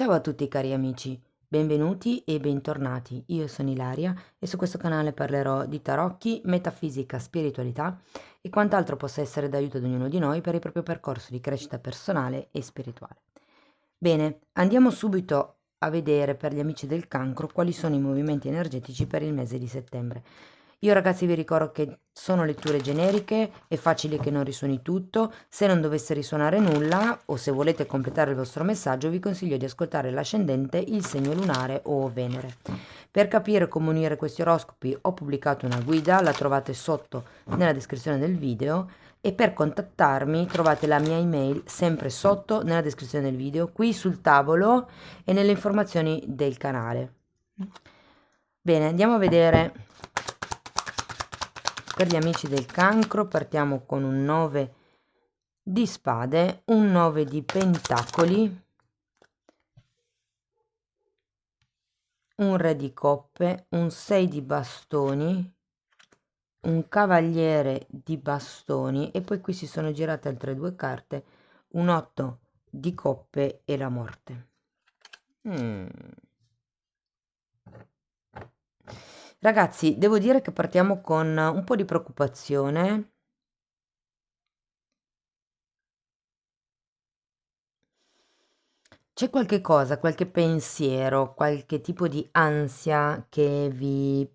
Ciao a tutti cari amici, benvenuti e bentornati. Io sono Ilaria e su questo canale parlerò di tarocchi, metafisica, spiritualità e quant'altro possa essere d'aiuto ad ognuno di noi per il proprio percorso di crescita personale e spirituale. Bene, andiamo subito a vedere per gli amici del cancro quali sono i movimenti energetici per il mese di settembre. Io ragazzi vi ricordo che sono letture generiche, è facile che non risuoni tutto, se non dovesse risuonare nulla o se volete completare il vostro messaggio vi consiglio di ascoltare l'ascendente, il segno lunare o Venere. Per capire come unire questi oroscopi ho pubblicato una guida, la trovate sotto nella descrizione del video e per contattarmi trovate la mia email sempre sotto nella descrizione del video, qui sul tavolo e nelle informazioni del canale. Bene, andiamo a vedere per gli amici del cancro. Partiamo con un 9 di spade, un 9 di pentacoli, un re di coppe, un 6 di bastoni, un cavaliere di bastoni e poi qui si sono girate altre due carte, un 8 di coppe e la morte. Ragazzi, devo dire che partiamo con un po' di preoccupazione. C'è qualche cosa, qualche pensiero, qualche tipo di ansia che vi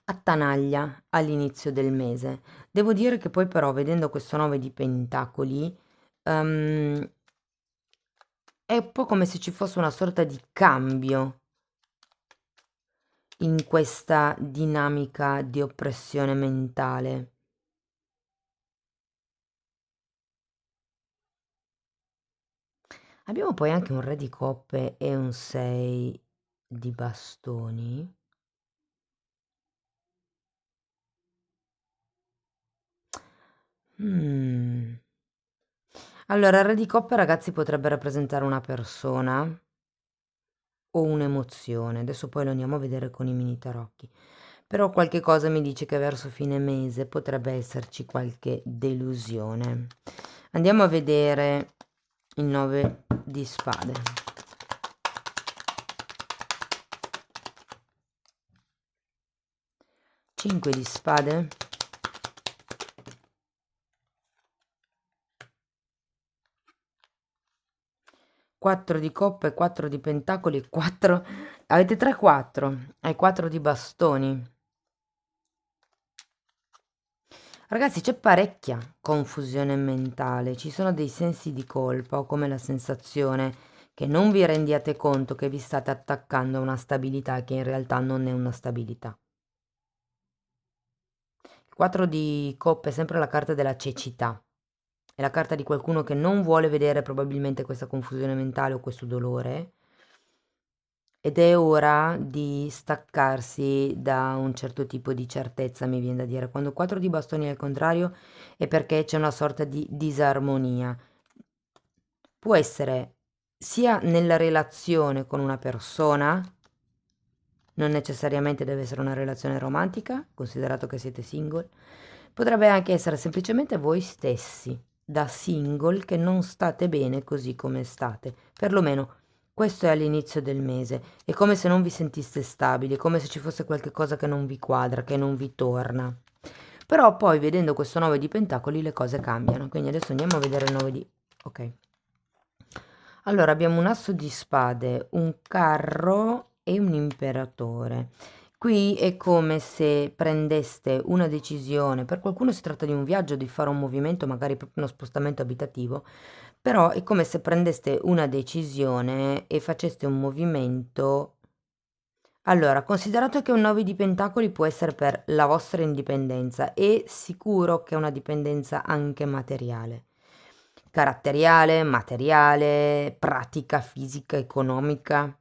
attanaglia all'inizio del mese. Devo dire che poi però vedendo questo 9 di pentacoli, è un po' come se ci fosse una sorta di cambio in questa dinamica di oppressione mentale. Abbiamo poi anche un re di coppe e un 6 di bastoni. Allora, il re di coppe, ragazzi, potrebbe rappresentare una persona o un'emozione. Adesso poi lo andiamo a vedere con i mini tarocchi. Però qualche cosa mi dice che verso fine mese potrebbe esserci qualche delusione. Andiamo a vedere il 9 di spade. 5 di spade. 4 di coppe, 4 di pentacoli, 4... Avete 3 4, hai 4 di bastoni. Ragazzi, c'è parecchia confusione mentale, ci sono dei sensi di colpa o come la sensazione che non vi rendiate conto che vi state attaccando a una stabilità che in realtà non è una stabilità. Il 4 di coppe è sempre la carta della cecità, è la carta di qualcuno che non vuole vedere probabilmente questa confusione mentale o questo dolore ed è ora di staccarsi da un certo tipo di certezza, mi viene da dire. Quando 4 di bastoni è al contrario è perché c'è una sorta di disarmonia. Può essere sia nella relazione con una persona, non necessariamente deve essere una relazione romantica, considerato che siete single, potrebbe anche essere semplicemente voi stessi, da single, che non state bene così come state, perlomeno questo è all'inizio del mese, è come se non vi sentiste stabili, è come se ci fosse qualche cosa che non vi quadra, che non vi torna. Però poi vedendo questo 9 di pentacoli le cose cambiano, quindi adesso andiamo a vedere il 9 di... ok. Allora abbiamo un asso di spade, un carro e un imperatore. Qui è come se prendeste una decisione, per qualcuno si tratta di un viaggio, di fare un movimento, magari proprio uno spostamento abitativo, però è come se prendeste una decisione e faceste un movimento. Allora, considerato che un 9 di pentacoli può essere per la vostra indipendenza, è sicuro che è una dipendenza anche materiale, caratteriale, materiale, pratica, fisica, economica.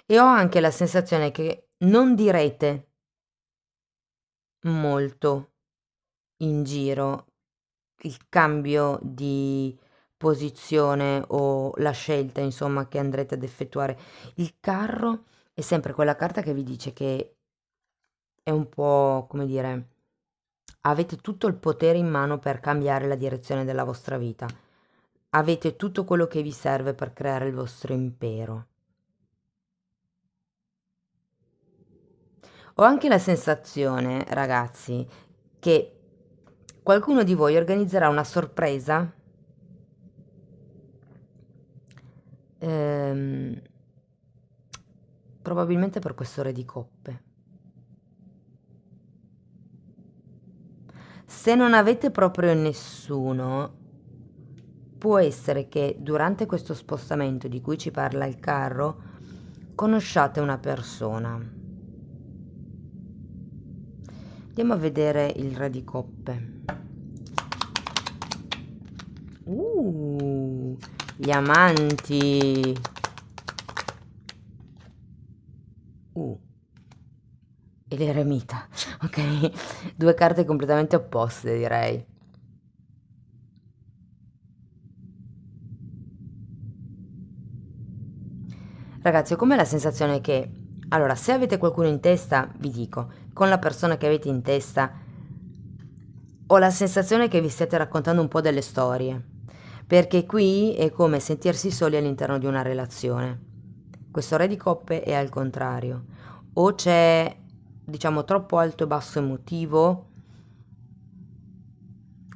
E ho anche la sensazione che non direte molto in giro il cambio di posizione o la scelta, insomma, che andrete ad effettuare. Il carro è sempre quella carta che vi dice che è un po', come dire, avete tutto il potere in mano per cambiare la direzione della vostra vita. Avete tutto quello che vi serve per creare il vostro impero. Ho anche la sensazione, ragazzi, che qualcuno di voi organizzerà una sorpresa ehm, probabilmente per questo re di coppe. Se non avete proprio nessuno, può essere che durante questo spostamento di cui ci parla il carro, conosciate una persona. Andiamo a vedere il re di coppe. Gli amanti. E l'eremita. Ok, due carte completamente opposte, direi. Ragazzi, ho come la sensazione che, allora, se avete qualcuno in testa, vi dico, con la persona che avete in testa, ho la sensazione che vi stiate raccontando un po' delle storie, perché qui è come sentirsi soli all'interno di una relazione. Questo re di coppe è al contrario, o c'è, diciamo, troppo alto e basso emotivo,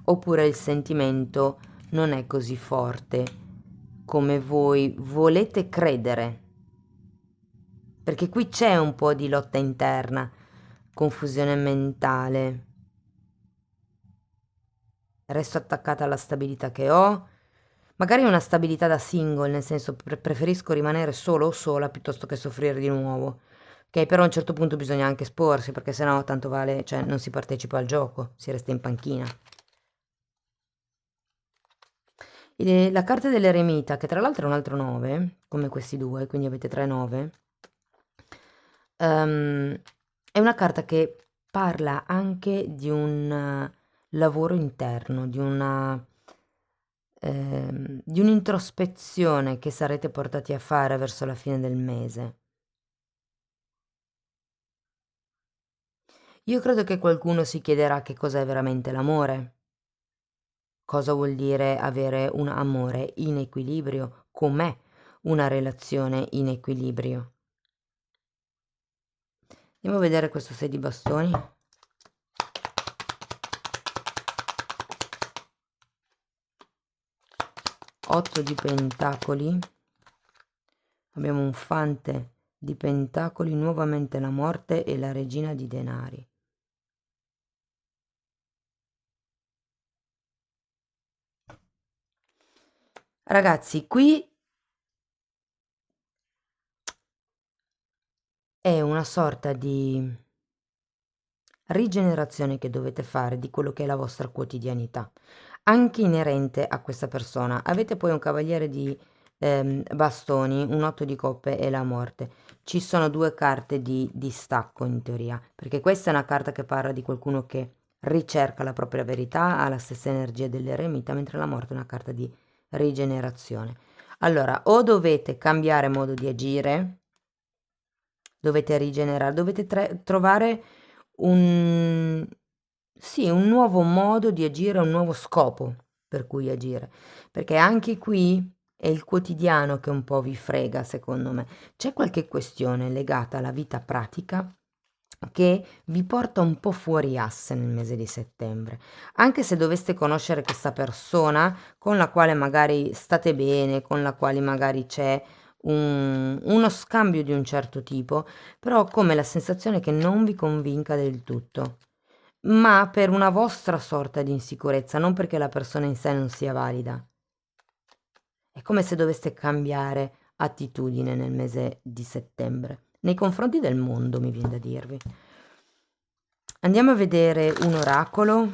oppure il sentimento non è così forte come voi volete credere, perché qui c'è un po' di lotta interna, confusione mentale. Resto attaccata alla stabilità che ho, magari una stabilità da single, nel senso preferisco rimanere solo o sola piuttosto che soffrire di nuovo. Ok, però a un certo punto bisogna anche esporsi, perché sennò tanto vale, cioè non si partecipa al gioco, si resta in panchina. La carta dell'eremita, che tra l'altro è un altro 9, come questi due, quindi avete 3 9, è una carta che parla anche di un lavoro interno, di un'introspezione che sarete portati a fare verso la fine del mese. Io credo che qualcuno si chiederà che cos'è veramente l'amore. Cosa vuol dire avere un amore in equilibrio? Com'è una relazione in equilibrio? Andiamo a vedere questo 6 di bastoni. 8 di pentacoli. Abbiamo un fante di pentacoli, nuovamente la morte e la regina di denari. Ragazzi, qui è una sorta di rigenerazione che dovete fare di quello che è la vostra quotidianità, anche inerente a questa persona. Avete poi un cavaliere di bastoni, un 8 di coppe e la morte. Ci sono due carte di distacco in teoria, perché questa è una carta che parla di qualcuno che ricerca la propria verità, ha la stessa energia dell'eremita, mentre la morte è una carta di rigenerazione. Allora, o dovete cambiare modo di agire, dovete rigenerare, dovete trovare un, sì, un nuovo modo di agire, un nuovo scopo per cui agire, perché anche qui è il quotidiano che un po' vi frega, secondo me. C'è qualche questione legata alla vita pratica che vi porta un po' fuori asse nel mese di settembre. Anche se doveste conoscere questa persona con la quale magari state bene, con la quale magari c'è uno scambio di un certo tipo, però ho come la sensazione che non vi convinca del tutto, ma per una vostra sorta di insicurezza, non perché la persona in sé non sia valida. È come se doveste cambiare attitudine nel mese di settembre, nei confronti del mondo, mi viene da dirvi. Andiamo a vedere un oracolo.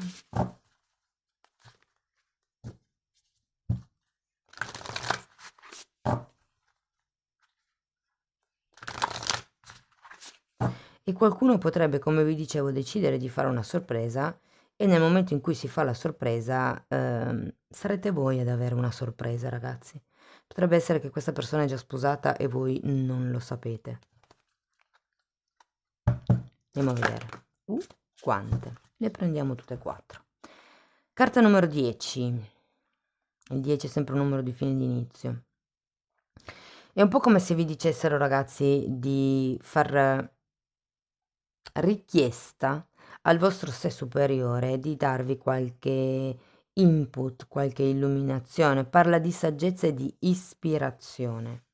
E qualcuno potrebbe, come vi dicevo, decidere di fare una sorpresa e nel momento in cui si fa la sorpresa, sarete voi ad avere una sorpresa, ragazzi. Potrebbe essere che questa persona è già sposata e voi non lo sapete. Andiamo a vedere. Quante. Le prendiamo tutte e 4. Carta numero 10. Il 10 è sempre un numero di fine di inizio. È un po' come se vi dicessero, ragazzi, di far richiesta al vostro sé superiore di darvi qualche input, qualche illuminazione. Parla di saggezza e di ispirazione.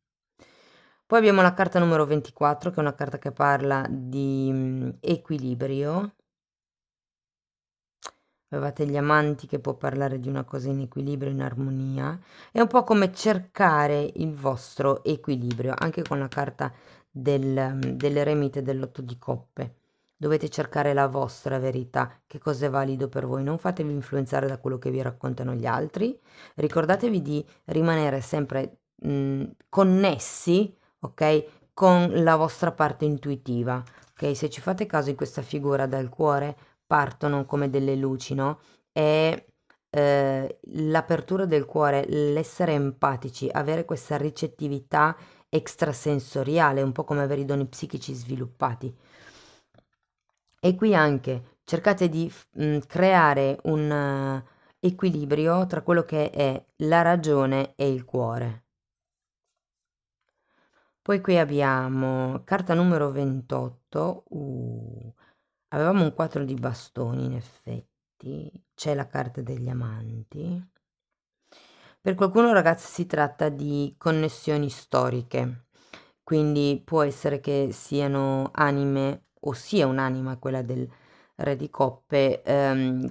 Poi abbiamo la carta numero 24, che è una carta che parla di equilibrio. Avevate gli amanti, che può parlare di una cosa in equilibrio, in armonia. È un po' come cercare il vostro equilibrio, anche con la carta dell'eremite dell'8 di coppe. Dovete cercare la vostra verità, che cosa è valido per voi. Non fatevi influenzare da quello che vi raccontano gli altri. Ricordatevi di rimanere sempre connessi, ok, con la vostra parte intuitiva. Ok, se ci fate caso in questa figura dal cuore partono come delle luci, no? E l'apertura del cuore, l'essere empatici, avere questa ricettività extrasensoriale, un po' come avere i doni psichici sviluppati. E qui anche cercate di creare un equilibrio tra quello che è la ragione e il cuore. Poi qui abbiamo carta numero 28. Avevamo un 4 di bastoni, in effetti. C'è la carta degli amanti. Per qualcuno, ragazzi, si tratta di connessioni storiche, quindi può essere che siano anime, o sia un'anima quella del Re di Coppe,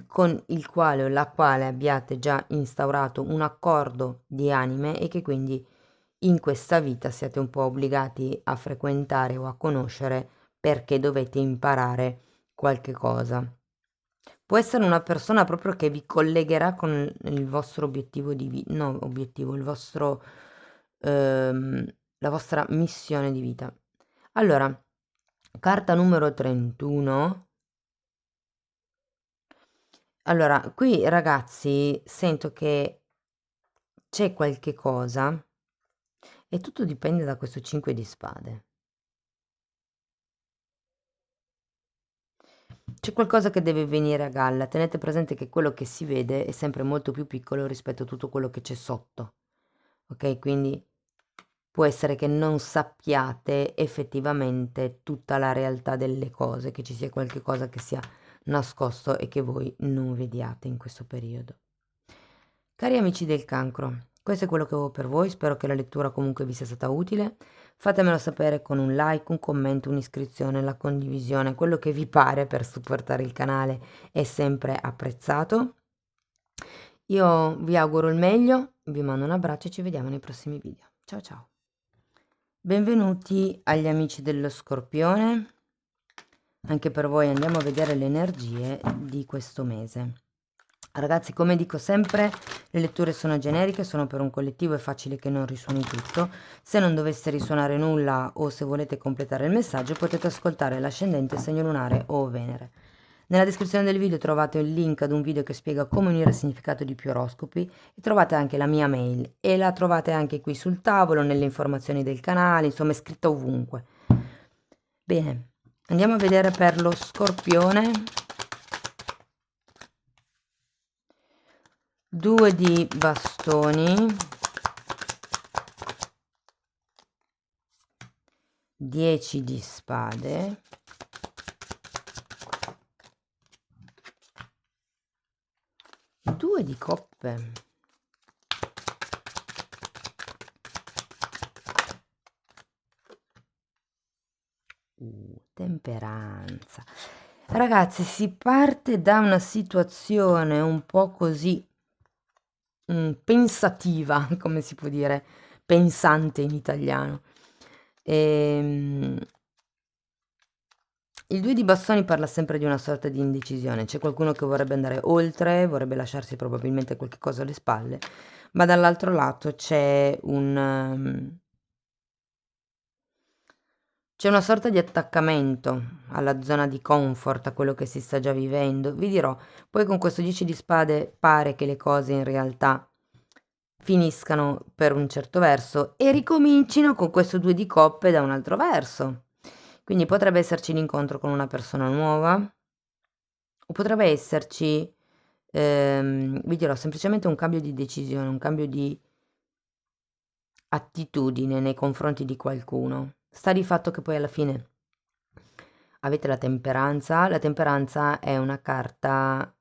con il quale o la quale abbiate già instaurato un accordo di anime e che quindi in questa vita siete un po' obbligati a frequentare o a conoscere perché dovete imparare qualche cosa. Può essere una persona proprio che vi collegherà con il vostro obiettivo di vita, no, obiettivo, il vostro, la vostra missione di vita. Allora, carta numero 31. Allora, qui ragazzi, sento che c'è qualche cosa e tutto dipende da questo 5 di spade. C'è qualcosa che deve venire a galla. Tenete presente che quello che si vede è sempre molto più piccolo rispetto a tutto quello che c'è sotto. Ok? Quindi può essere che non sappiate effettivamente tutta la realtà delle cose, che ci sia qualche cosa che sia nascosto e che voi non vediate in questo periodo. Cari amici del cancro, questo è quello che avevo per voi, spero che la lettura comunque vi sia stata utile. Fatemelo sapere con un like, un commento, un'iscrizione, la condivisione, quello che vi pare per supportare il canale è sempre apprezzato. Io vi auguro il meglio, vi mando un abbraccio e ci vediamo nei prossimi video. Ciao ciao! Benvenuti agli amici dello Scorpione. Anche per voi andiamo a vedere le energie di questo mese. Ragazzi, come dico sempre, le letture sono generiche, sono per un collettivo, è facile che non risuoni tutto. Se non dovesse risuonare nulla o se volete completare il messaggio, potete ascoltare l'ascendente, segno lunare o Venere. Nella descrizione del video trovate il link ad un video che spiega come unire il significato di più oroscopi e trovate anche la mia mail e la trovate anche qui sul tavolo, nelle informazioni del canale, insomma è scritta ovunque. Bene, andiamo a vedere per lo Scorpione. 2 di bastoni, 10 di spade, 2 di coppe, temperanza. Ragazzi, si parte da una situazione un po' così pensativa, come si può dire, pensante in italiano. Il 2 di bastoni parla sempre di una sorta di indecisione. C'è qualcuno che vorrebbe andare oltre, vorrebbe lasciarsi probabilmente qualche cosa alle spalle, ma dall'altro lato c'è una sorta di attaccamento alla zona di comfort, a quello che si sta già vivendo. Vi dirò, poi con questo 10 di spade pare che le cose in realtà finiscano per un certo verso e ricomincino con questo 2 di coppe da un altro verso. Quindi potrebbe esserci l'incontro con una persona nuova, potrebbe esserci, vi dirò, semplicemente un cambio di decisione, un cambio di attitudine nei confronti di qualcuno. Sta di fatto che poi alla fine avete la temperanza è una carta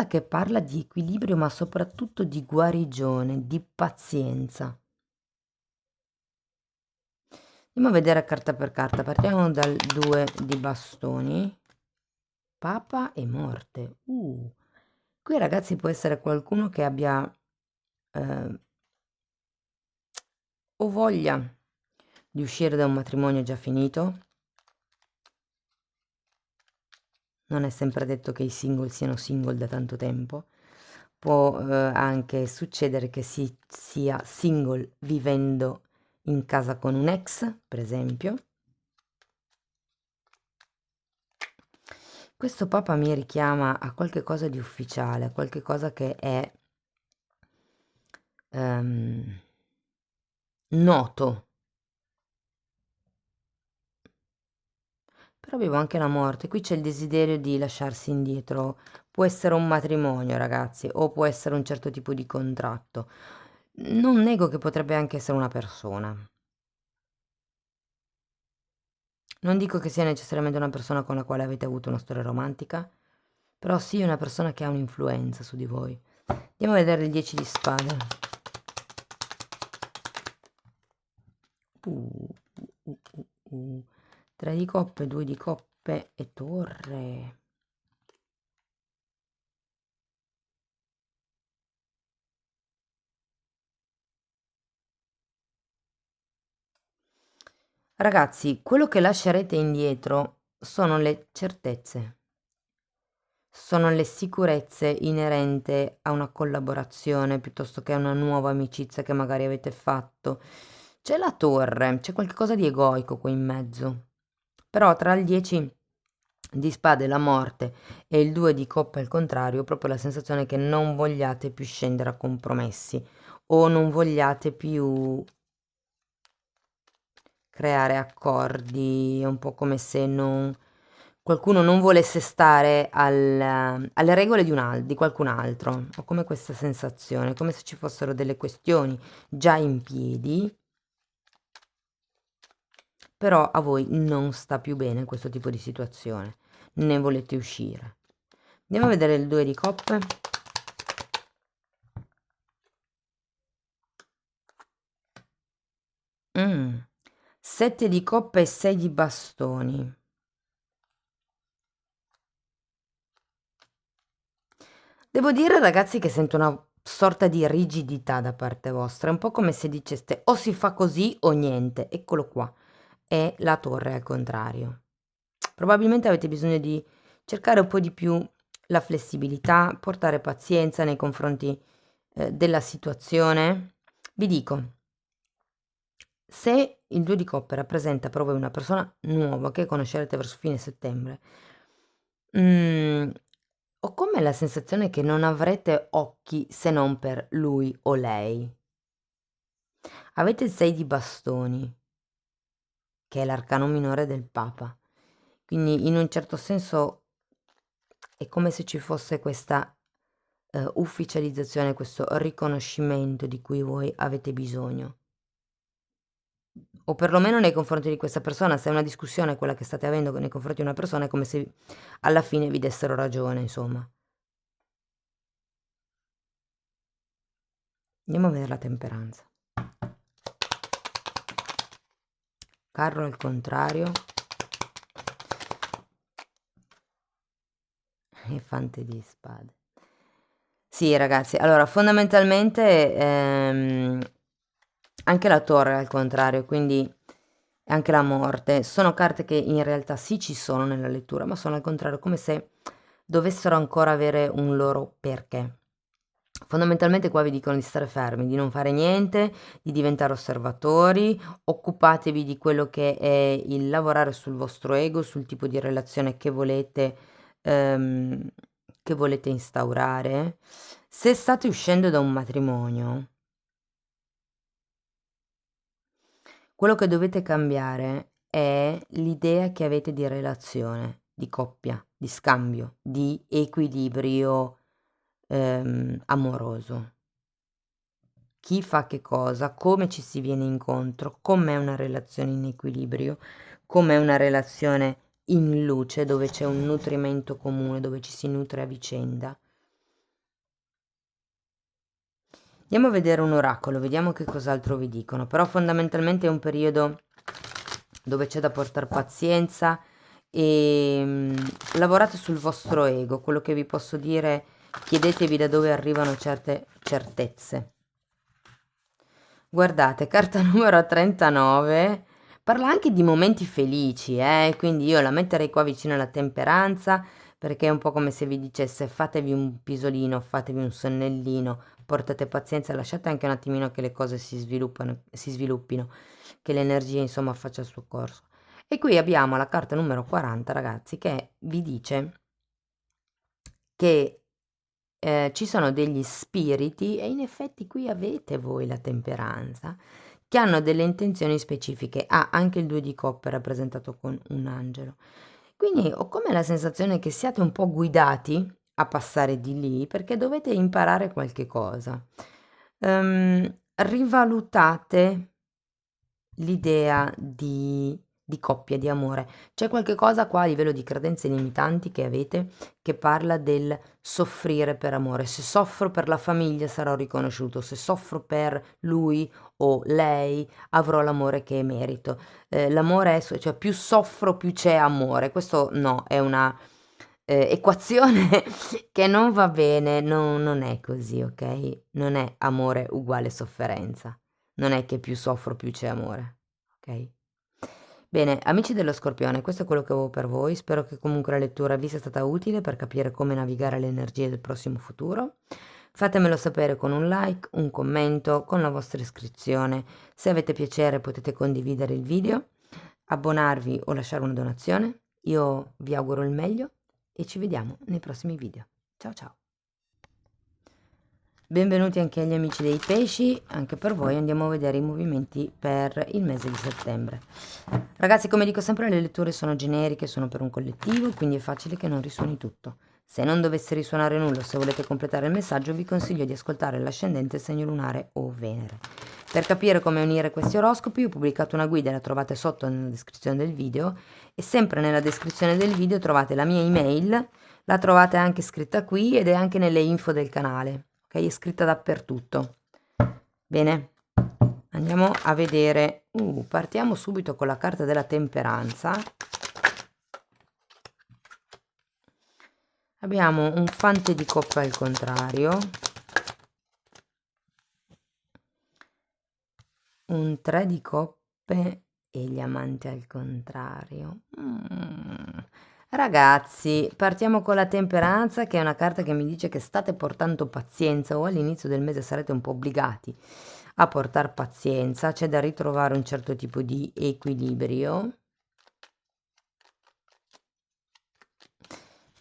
che parla di equilibrio, ma soprattutto di guarigione, di pazienza. Andiamo a vedere carta per carta, partiamo dal 2 di bastoni, papa e morte. Qui ragazzi può essere qualcuno che abbia o voglia di uscire da un matrimonio già finito. Non è sempre detto che i single siano single da tanto tempo. Può anche succedere che si sia single vivendo in casa con un ex, per esempio. Questo papa mi richiama a qualche cosa di ufficiale, a qualche cosa che è noto. Però avevo anche la morte, qui c'è il desiderio di lasciarsi indietro, può essere un matrimonio ragazzi, o può essere un certo tipo di contratto. Non nego che potrebbe anche essere una persona. Non dico che sia necessariamente una persona con la quale avete avuto una storia romantica, però sì una persona che ha un'influenza su di voi. Andiamo a vedere il 10 di spade. Uh, uh, uh, 3 di coppe, 2 di coppe e torre. Ragazzi, quello che lascerete indietro sono le certezze, sono le sicurezze inerente a una collaborazione piuttosto che a una nuova amicizia che magari avete fatto. C'è la torre, c'è qualcosa di egoico qui in mezzo. Però tra il 10 di spade, la morte, e il 2 di coppe al contrario, ho proprio la sensazione che non vogliate più scendere a compromessi o non vogliate più creare accordi, è un po' come se qualcuno non volesse stare alle regole di qualcun altro. Ho come questa sensazione, come se ci fossero delle questioni già in piedi, però a voi non sta più bene questo tipo di situazione, ne volete uscire. Andiamo a vedere il 2 di coppe. Mm. 7 di coppe e 6 di bastoni. Devo dire, ragazzi, che sento una sorta di rigidità da parte vostra. È un po' come se diceste o si fa così o niente. Eccolo qua. È la torre al contrario. Probabilmente avete bisogno di cercare un po' di più la flessibilità, portare pazienza nei confronti della situazione. Vi dico, se il 2 di coppe rappresenta proprio una persona nuova che conoscerete verso fine settembre, mm, ho come la sensazione che non avrete occhi se non per lui o lei. Avete il 6 di bastoni, che è l'arcano minore del Papa. Quindi in un certo senso è come se ci fosse questa ufficializzazione, questo riconoscimento di cui voi avete bisogno. O perlomeno nei confronti di questa persona, se è una discussione quella che state avendo nei confronti di una persona, è come se alla fine vi dessero ragione, insomma. Andiamo a vedere la temperanza. Carro al contrario. E fante di spade. Sì, ragazzi, allora fondamentalmente anche la torre al contrario, quindi anche la morte, sono carte che in realtà sì ci sono nella lettura, ma sono al contrario, come se dovessero ancora avere un loro perché. Fondamentalmente qua vi dicono di stare fermi, di non fare niente, di diventare osservatori, occupatevi di quello che è il lavorare sul vostro ego, sul tipo di relazione ehm, che volete instaurare. Se state uscendo da un matrimonio, quello che dovete cambiare è l'idea che avete di relazione, di coppia, di scambio, di equilibrio amoroso. Chi fa che cosa, come ci si viene incontro, com'è una relazione in equilibrio, com'è una relazione in luce dove c'è un nutrimento comune, dove ci si nutre a vicenda. Andiamo a vedere un oracolo, vediamo che cos'altro vi dicono, però fondamentalmente è un periodo dove c'è da portare pazienza e lavorate sul vostro ego. Quello che vi posso dire, chiedetevi da dove arrivano certe certezze. Guardate, carta numero 39, parla anche di momenti felici, quindi io la metterei qua vicino alla temperanza, perché è un po' come se vi dicesse fatevi un pisolino, fatevi un sonnellino, portate pazienza, lasciate anche un attimino che le cose si sviluppino, che l'energia insomma faccia il suo corso. E qui abbiamo la carta numero 40, ragazzi, che vi dice che ci sono degli spiriti, e in effetti qui avete voi la temperanza, che hanno delle intenzioni specifiche. Anche il 2 di coppe è rappresentato con un angelo. Quindi ho come la sensazione che siate un po' guidati a passare di lì perché dovete imparare qualche cosa. Rivalutate l'idea di coppia, di amore. C'è qualche cosa qua a livello di credenze limitanti che avete che parla del soffrire per amore. Se soffro per la famiglia sarò riconosciuto, se soffro per lui o lei avrò l'amore che merito. L'amore è, cioè più soffro più c'è amore. Questo no, è una equazione che non va bene, non è così, ok? Non è amore uguale sofferenza. Non è che più soffro più c'è amore, ok? Bene, amici dello Scorpione, questo è quello che avevo per voi. Spero che comunque la lettura vi sia stata utile per capire come navigare le energie del prossimo futuro. Fatemelo sapere con un like, un commento, con la vostra iscrizione. Se avete piacere potete condividere il video, abbonarvi o lasciare una donazione. Io vi auguro il meglio e ci vediamo nei prossimi video. Ciao ciao! Benvenuti anche agli amici dei pesci, anche per voi andiamo a vedere i movimenti per il mese di settembre. Ragazzi, come dico sempre, le letture sono generiche, sono per un collettivo, quindi è facile che non risuoni tutto. Se non dovesse risuonare nulla, se volete completare il messaggio, vi consiglio di ascoltare l'ascendente, il segno lunare o Venere. Per capire come unire questi oroscopi ho pubblicato una guida, la trovate sotto nella descrizione del video, e sempre nella descrizione del video trovate la mia email, la trovate anche scritta qui ed è anche nelle info del canale. Ok, è scritta dappertutto. Bene, andiamo a vedere. Partiamo subito con la carta della temperanza. Abbiamo un fante di coppe al contrario, un 3 di coppe e gli amanti al contrario. Ragazzi, partiamo con la temperanza, che è una carta che mi dice che state portando pazienza o all'inizio del mese sarete un po' obbligati a portare pazienza, c'è da ritrovare un certo tipo di equilibrio.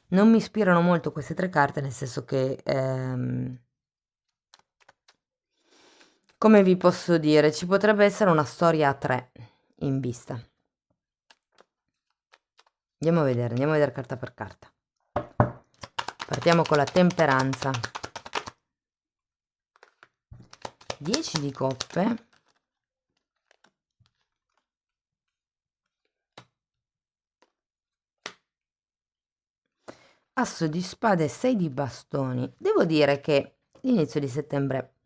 Non mi ispirano molto queste tre carte, nel senso che, come vi posso dire, ci potrebbe essere una storia a tre in vista. Andiamo a vedere carta per carta. Partiamo con la temperanza. 10 di coppe. Asso di spade e 6 di bastoni. Devo dire che l'inizio di settembre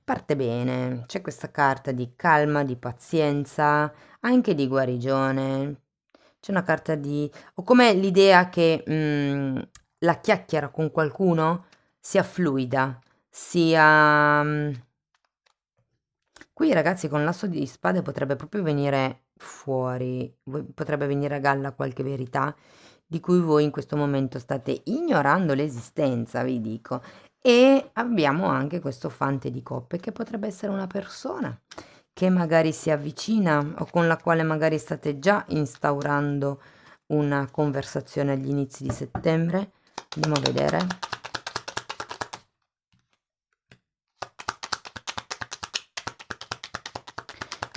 parte bene. C'è questa carta di calma, di pazienza, anche di guarigione. C'è una carta di... o come l'idea che la chiacchiera con qualcuno sia fluida, sia... qui ragazzi con l'asso di spade potrebbe proprio venire fuori, potrebbe venire a galla qualche verità di cui voi in questo momento state ignorando l'esistenza, vi dico. E abbiamo anche questo fante di coppe che potrebbe essere una persona che magari si avvicina o con la quale magari state già instaurando una conversazione agli inizi di settembre. Andiamo a vedere.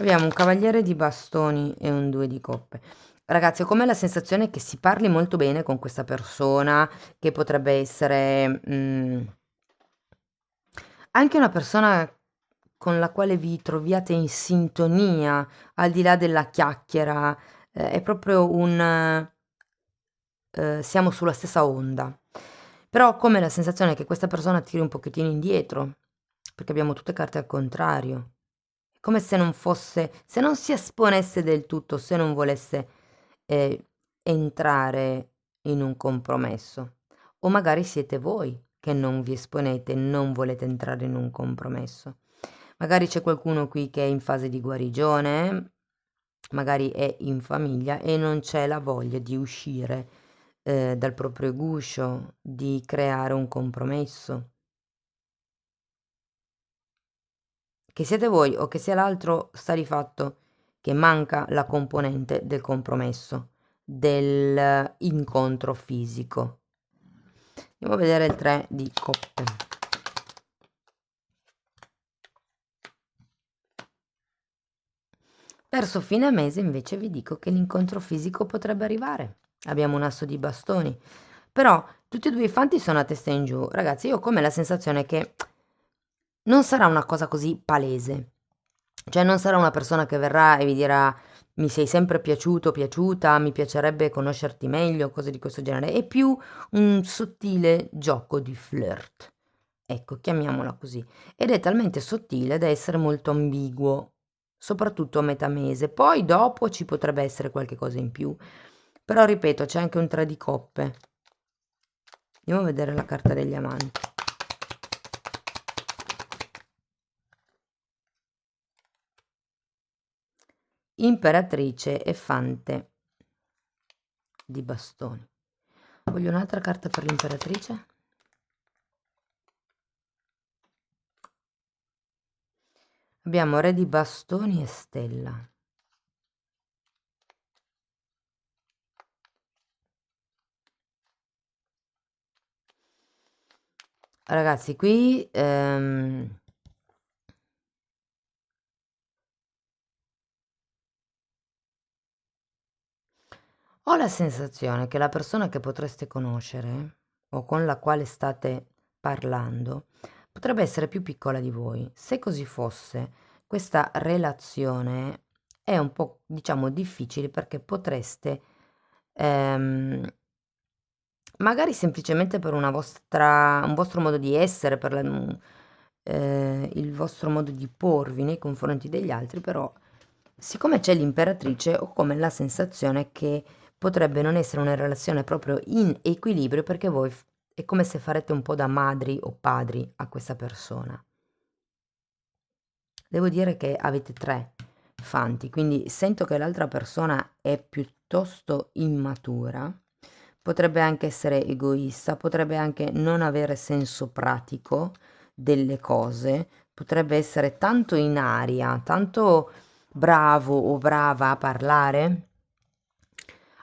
Abbiamo un cavaliere di bastoni e un 2 di coppe. Ragazzi, ho come la sensazione che si parli molto bene con questa persona, che potrebbe essere anche una persona con la quale vi troviate in sintonia, al di là della chiacchiera, è proprio un siamo sulla stessa onda. Però ho come la sensazione che questa persona tiri un pochettino indietro, perché abbiamo tutte carte al contrario. È come se non fosse, se non si esponesse del tutto, se non volesse eh, entrare in un compromesso. O magari siete voi che non vi esponete, non volete entrare in un compromesso. Magari c'è qualcuno qui che è in fase di guarigione, magari è in famiglia e non c'è la voglia di uscire dal proprio guscio, di creare un compromesso. Che siete voi o che sia l'altro, sta di fatto che manca la componente del compromesso, dell'incontro fisico. Andiamo a vedere il 3 di coppe. Verso fine mese invece vi dico che l'incontro fisico potrebbe arrivare. Abbiamo un asso di bastoni. Però tutti e due i fanti sono a testa in giù. Ragazzi, io ho come la sensazione che non sarà una cosa così palese. Cioè non sarà una persona che verrà e vi dirà mi sei sempre piaciuto, piaciuta, mi piacerebbe conoscerti meglio, cose di questo genere. È più un sottile gioco di flirt. Ecco, chiamiamola così. Ed è talmente sottile da essere molto ambiguo, soprattutto a metà mese. Poi dopo ci potrebbe essere qualche cosa in più. Però ripeto, c'è anche un 3 di coppe. Andiamo a vedere la carta degli amanti. Imperatrice e fante di bastoni. Voglio un'altra carta per l'imperatrice. Abbiamo re di bastoni e stella. Ragazzi, qui ho la sensazione che la persona che potreste conoscere o con la quale state parlando potrebbe essere più piccola di voi. Se così fosse, questa relazione è un po', diciamo, difficile perché potreste, magari semplicemente per un vostro modo di essere, per il vostro modo di porvi nei confronti degli altri, però siccome c'è l'imperatrice ho come la sensazione che potrebbe non essere una relazione proprio in equilibrio perché voi è come se farete un po' da madri o padri a questa persona. Devo dire che avete 3 fanti, quindi sento che l'altra persona è piuttosto immatura, potrebbe anche essere egoista, potrebbe anche non avere senso pratico delle cose, potrebbe essere tanto in aria, tanto bravo o brava a parlare,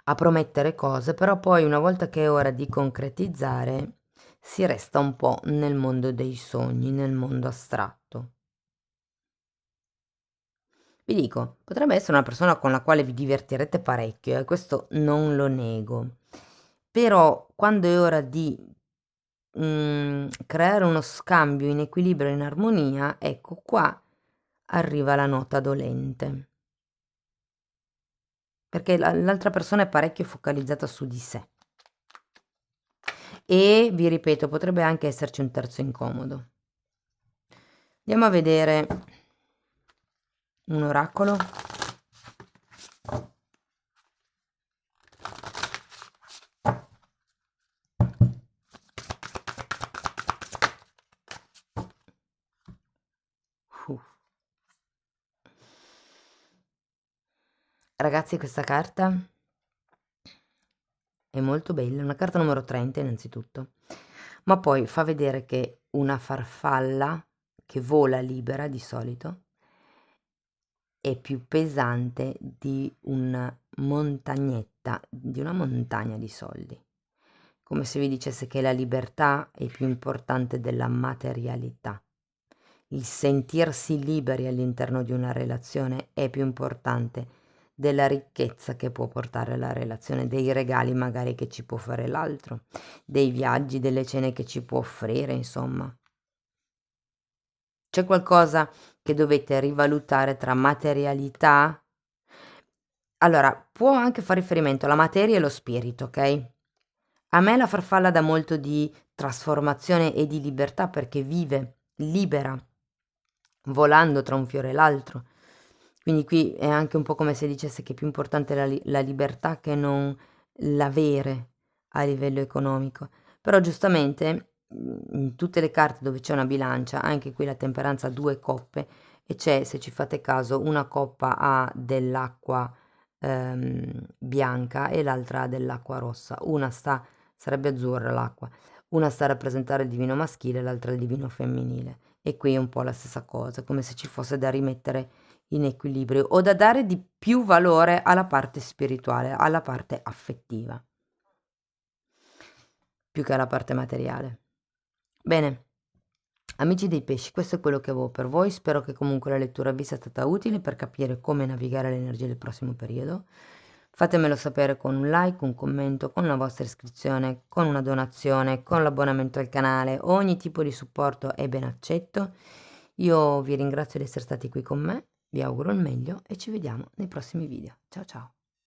a promettere cose, però poi una volta che è ora di concretizzare si resta un po' nel mondo dei sogni, nel mondo astratto. Vi dico, potrebbe essere una persona con la quale vi divertirete parecchio, e questo non lo nego. Però quando è ora di creare uno scambio in equilibrio e in armonia, ecco qua arriva la nota dolente. Perché l'altra persona è parecchio focalizzata su di sé. E vi ripeto, potrebbe anche esserci un terzo incomodo. Andiamo a vedere un oracolo. Uh. Ragazzi, questa carta è molto bella, una carta numero 30 innanzitutto, ma poi fa vedere che una farfalla che vola libera di solito è più pesante di una montagnetta, di una montagna di soldi. Come se vi dicesse che la libertà è più importante della materialità, il sentirsi liberi all'interno di una relazione è più importante della ricchezza che può portare la relazione, dei regali magari che ci può fare l'altro, dei viaggi, delle cene che ci può offrire, insomma. C'è qualcosa che dovete rivalutare tra materialità? Allora, può anche fare riferimento alla materia e lo spirito, ok? A me la farfalla dà molto di trasformazione e di libertà perché vive libera, volando tra un fiore e l'altro. Quindi qui è anche un po' come se dicesse che è più importante la libertà che non l'avere a livello economico. Però giustamente in tutte le carte dove c'è una bilancia, anche qui la temperanza ha due coppe e c'è, se ci fate caso, una coppa ha dell'acqua bianca e l'altra ha dell'acqua rossa. Sarebbe azzurra l'acqua, una sta a rappresentare il divino maschile, l'altra il divino femminile. E qui è un po' la stessa cosa, come se ci fosse da rimettere in equilibrio o da dare di più valore alla parte spirituale, alla parte affettiva, più che alla parte materiale. Bene, amici dei pesci, questo è quello che avevo per voi. Spero che comunque la lettura vi sia stata utile per capire come navigare le energie del prossimo periodo. Fatemelo sapere con un like, un commento, con una vostra iscrizione, con una donazione, con l'abbonamento al canale. Ogni tipo di supporto è ben accetto. Io vi ringrazio di essere stati qui con me, vi auguro il meglio e ci vediamo nei prossimi video. Ciao ciao!